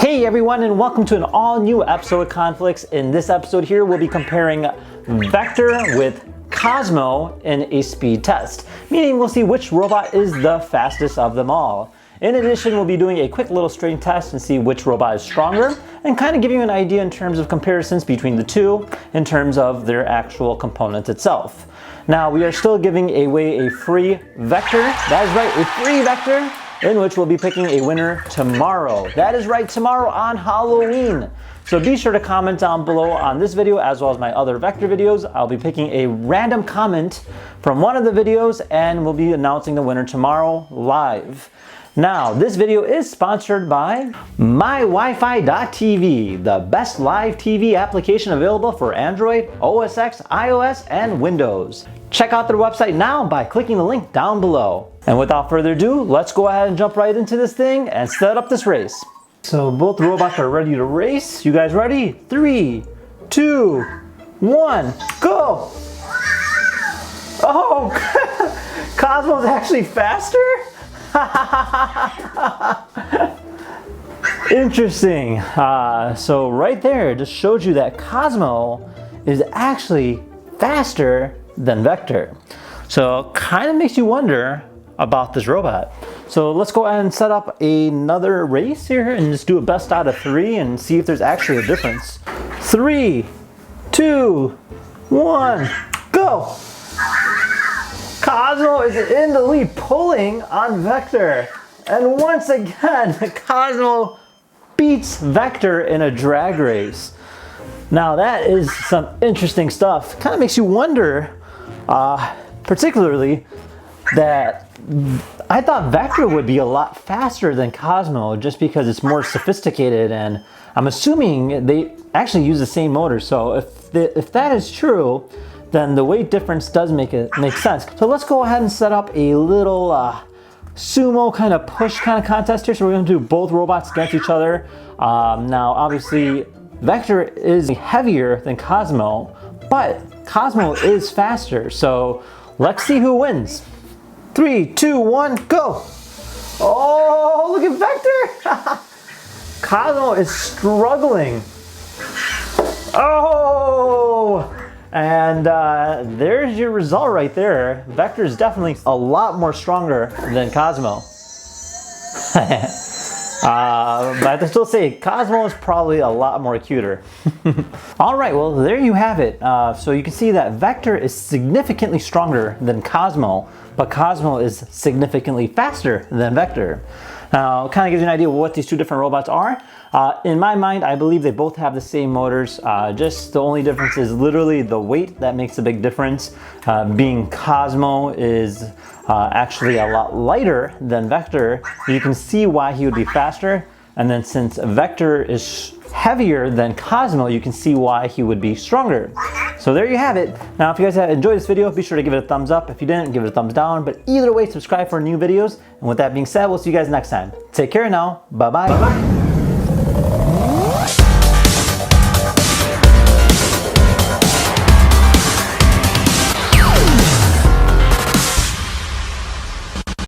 Hey everyone, and welcome to an all new episode of Conflicts. In this episode here, we'll be comparing Vector with Cozmo in a speed test, meaning we'll see which robot is the fastest of them all. In addition, we'll be doing a quick little string test and see which robot is stronger and kind of give you an idea in terms of comparisons between the two in terms of their actual component itself. Now, we are still giving away a free Vector. That is right, a free Vector, in which we'll be picking a winner tomorrow. That is right, tomorrow on Halloween. So be sure to comment down below on this video as well as my other Vector videos. I'll be picking a random comment from one of the videos and we'll be announcing the winner tomorrow live. Now, this video is sponsored by MyWiFi.tv, the best live TV application available for Android, OS X, iOS, and Windows. Check out their website now by clicking the link down below. And without further ado, let's go ahead and jump right into this thing and set up this race. So both robots are ready to race. You guys ready? 3, 2, 1, go! Oh, Cosmo's actually faster? Interesting. So right there just showed you that Cozmo is actually faster than Vector. So kind of makes you wonder about this robot. So let's go ahead and set up another race here and just do a best out of 3 and see if there's actually a difference. 3, 2, 1, go! Cozmo is in the lead, pulling on Vector. And once again, Cozmo beats Vector in a drag race. Now that is some interesting stuff. Kind of makes you wonder, particularly that I thought Vector would be a lot faster than Cozmo just because it's more sophisticated, and I'm assuming they actually use the same motor. So if that is true, then the weight difference does make sense. So let's go ahead and set up a little sumo kind of push kind of contest here. So we're going to do both robots against each other. Now obviously Vector is heavier than Cozmo, but Cozmo is faster. So let's see who wins. 3, 2, 1, go! Oh, look at Vector! Cozmo is struggling. Oh! And there's your result right there. Vector is definitely a lot more stronger than Cozmo. But I have to still say, Cozmo is probably a lot more cuter. All right, well, there you have it. So you can see that Vector is significantly stronger than Cozmo, but Cozmo is significantly faster than Vector. Now, kind of gives you an idea of what these two different robots are. In my mind, I believe they both have the same motors. Just the only difference is literally the weight that makes a big difference. Being Cozmo is actually a lot lighter than Vector, you can see why he would be faster. And then since Vector is heavier than Cozmo, you can see why he would be stronger. So there you have it. Now, if you guys have enjoyed this video, be sure to give it a thumbs up. If you didn't, give it a thumbs down. But either way, subscribe for new videos. And with that being said, we'll see you guys next time. Take care now. Bye-bye.